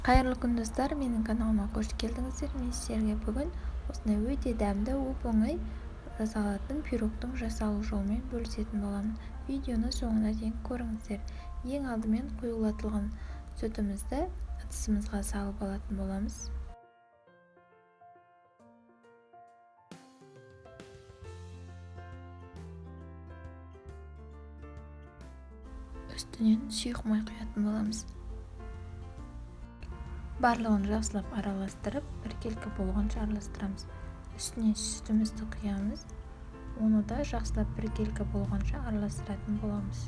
Қайырлы күн достар, менің каналыма қош келдіңіздер. Мен сіздерге бүгін осындай өте дәмді, оп-оңай жасалатын пирогтың жасалу жолымен бөлісетін боламын. Видеоны соңына дейін көріңіздер. Ең алдымен қоюлатылған сүтімізді ыдысымызға салып алатын боламыз. Үстінен сұйық май құятын боламыз. Барлығын жақсылап араластырып, біркелкі болғанша араластырамыз. Үстіне сүтімізді құямыз. Оны да жақсылап біркелкі болғанша араластыратын боламыз.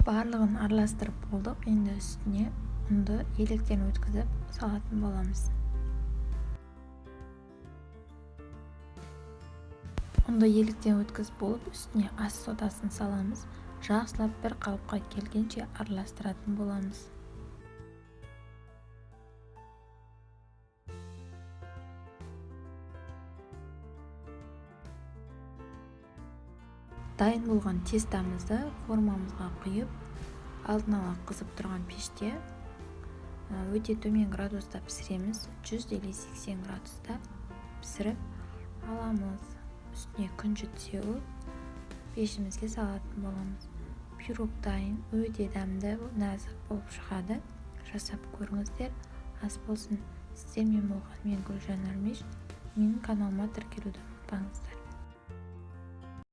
Барлығын араластырып болдық. Енді үстіне ұнды електен өткізіп салатын боламыз. Ұнды електен өткізіп болып, үстіне ас содасын саламыз. Жақсылап бір қалыпқа келгенше араластыратын боламыз. Дайын болған тестамызды формамызға құйып, алдын ала қызып тұрған пеште өте төмен градуста пісіреміз. 100-80 градуста пісіріп аламыз. Үстіне күнжіт сеуіп, пешімізге салатын боламыз. Пирог дайын, өте дәмді, нәзік болып шығады. Жасап көріңіздер. Ас болсын. Сіздермен болған мен Гүлжан Армеш. Менің каналыма тіркелуді ұмытпаңыздар.